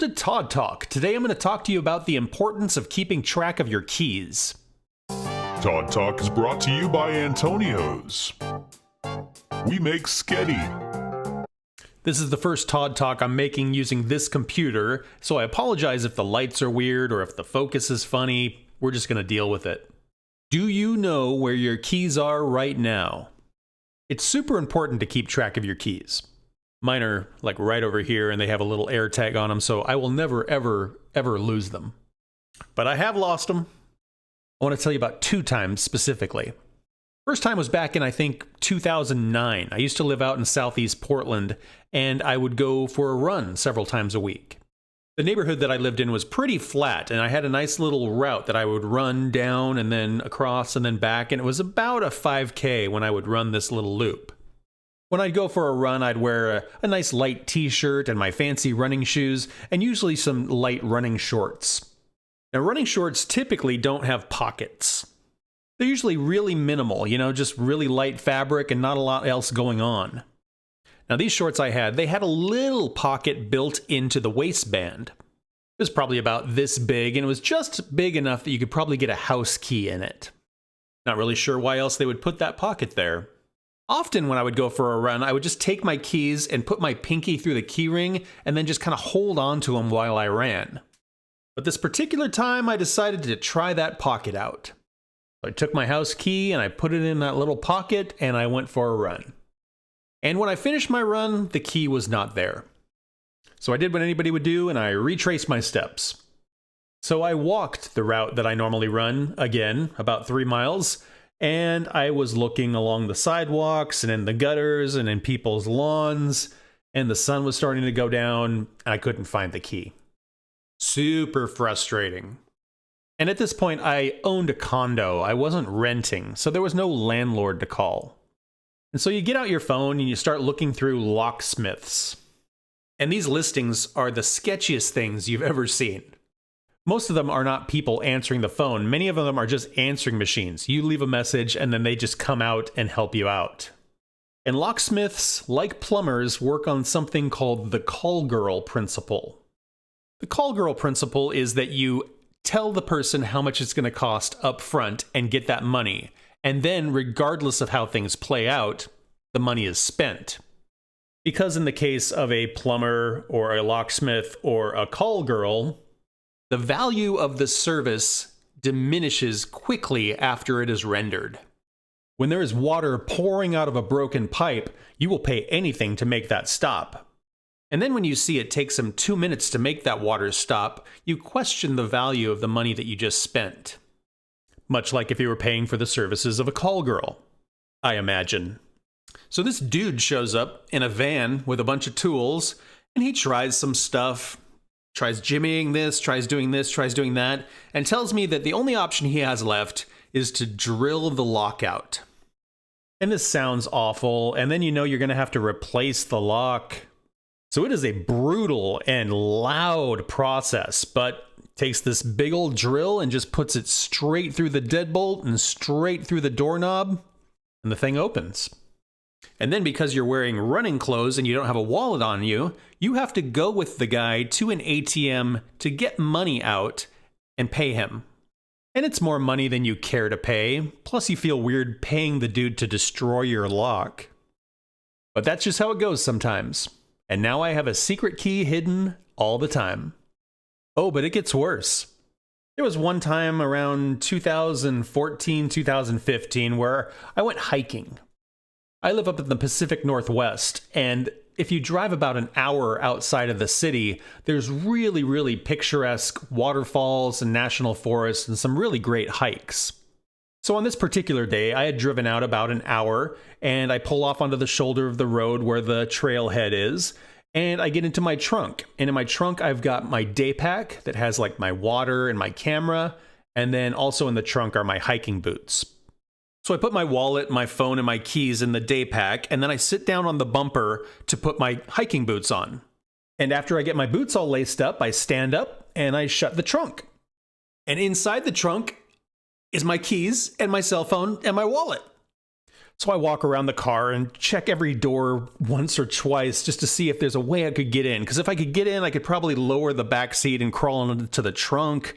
to Todd Talk. Today I'm going to talk to you about the importance of keeping track of your keys. Todd Talk is brought to you by Antonio's. We make sketty. This is the first Todd Talk I'm making using this computer, so I apologize if the lights are weird or if the focus is funny. We're just going to deal with it. Do you know where your keys are right now? It's super important to keep track of your keys. Mine are like right over here and they have a little air tag on them, so I will never, ever lose them. But I have lost them. I want to tell you about 2 times specifically. First time was back in, I think, 2009. I used to live out in southeast Portland, and I would go for a run several times a week. The neighborhood that I lived in was pretty flat, and I had a nice little route that I would run down and then across and then back, and it was about a 5K when I would run this little loop. When I'd go for a run, I'd wear a nice light t-shirt and my fancy running shoes, and usually some light running shorts. Now, running shorts typically don't have pockets. They're usually really minimal, just really light fabric and not a lot else going on. Now, these shorts I had, they had a little pocket built into the waistband. It was probably about this big, and it was just big enough that you could probably get a house key in it. Not really sure why else they would put that pocket there. Often when I would go for a run, I would just take my keys and put my pinky through the key ring and then just kind of hold on to them while I ran. But this particular time, I decided to try that pocket out. So I took my house key and I put it in that little pocket and I went for a run. And when I finished my run, the key was not there. So I did what anybody would do and I retraced my steps. So I walked the route that I normally run, again, about 3 miles, and I was looking along the sidewalks and in the gutters and in people's lawns, and the sun was starting to go down, and I couldn't find the key. Super frustrating. And at this point, I owned a condo. I wasn't renting, so there was no landlord to call. And so you get out your phone and you start looking through locksmiths. And these listings are the sketchiest things you've ever seen. Most of them are not people answering the phone. Many of them are just answering machines. You leave a message and then they just come out and help you out. And locksmiths, like plumbers, work on something called the call girl principle. The call girl principle is that you tell the person how much it's going to cost up front and get that money. And then, regardless of how things play out, the money is spent. Because in the case of a plumber or a locksmith or a call girl, the value of the service diminishes quickly after it is rendered. When there is water pouring out of a broken pipe, you will pay anything to make that stop. And then when you see it takes them 2 minutes to make that water stop, you question the value of the money that you just spent. Much like if you were paying for the services of a call girl, I imagine. So this dude shows up in a van with a bunch of tools, and he tries some stuff. Tries jimmying this, tries doing that, and tells me that the only option he has left is to drill the lock out. And this sounds awful, and then you know you're going to have to replace the lock. So it is a brutal and loud process, but takes this big old drill and just puts it straight through the deadbolt and straight through the doorknob, and the thing opens. And then because you're wearing running clothes and you don't have a wallet on you, you have to go with the guy to an ATM to get money out and pay him. And it's more money than you care to pay, plus you feel weird paying the dude to destroy your lock. But that's just how it goes sometimes. And now I have a secret key hidden all the time. Oh, but it gets worse. There was one time around 2014, 2015 where I went hiking. I live up in the Pacific Northwest, and if you drive about an hour outside of the city, there's really picturesque waterfalls and national forests and some really great hikes. So on this particular day, I had driven out about an hour, and I pull off onto the shoulder of the road where the trailhead is, and I get into my trunk. And in my trunk, I've got my day pack that has like my water and my camera, and then also in the trunk are my hiking boots. So I put my wallet, my phone, and my keys in the day pack, and then I sit down on the bumper to put my hiking boots on. And after I get my boots all laced up, I stand up and I shut the trunk. And inside the trunk is my keys and my cell phone and my wallet. So I walk around the car and check every door once or twice just to see if there's a way I could get in. Because if I could get in, I could probably lower the back seat and crawl into the trunk.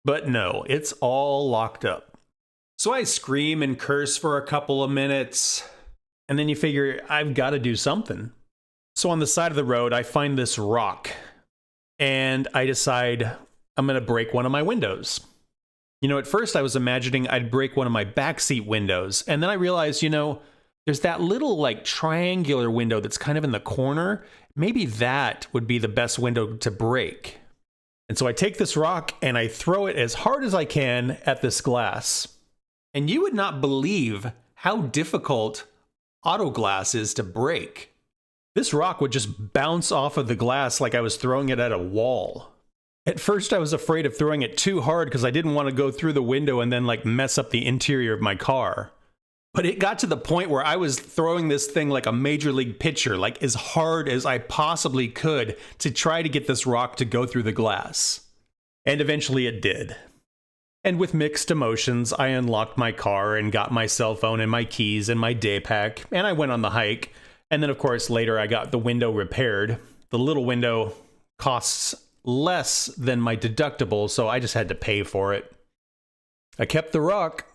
But no, it's all locked up. So I scream and curse for a couple of minutes. And then you figure, I've got to do something. So on the side of the road, I find this rock. And I decide I'm going to break one of my windows. You know, at first I was imagining I'd break one of my backseat windows. And then I realized, there's that little like triangular window that's kind of in the corner. Maybe that would be the best window to break. And so I take this rock and I throw it as hard as I can at this glass. And you would not believe how difficult auto glass is to break. This rock would just bounce off of the glass like I was throwing it at a wall. At first, I was afraid of throwing it too hard because I didn't want to go through the window and then like mess up the interior of my car. But it got to the point where I was throwing this thing like a major league pitcher, like as hard as I possibly could to try to get this rock to go through the glass. And eventually it did. And with mixed emotions, I unlocked my car and got my cell phone and my keys and my day pack, and I went on the hike. And then, of course, later I got the window repaired. The little window costs less than my deductible, so I just had to pay for it. I kept the rock.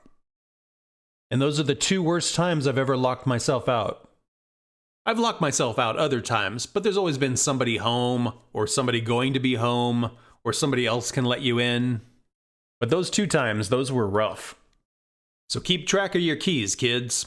And those are the 2 worst times I've ever locked myself out. I've locked myself out other times, but there's always been somebody home, or somebody going to be home, or somebody else can let you in. But those 2 times, those were rough. So keep track of your keys, kids.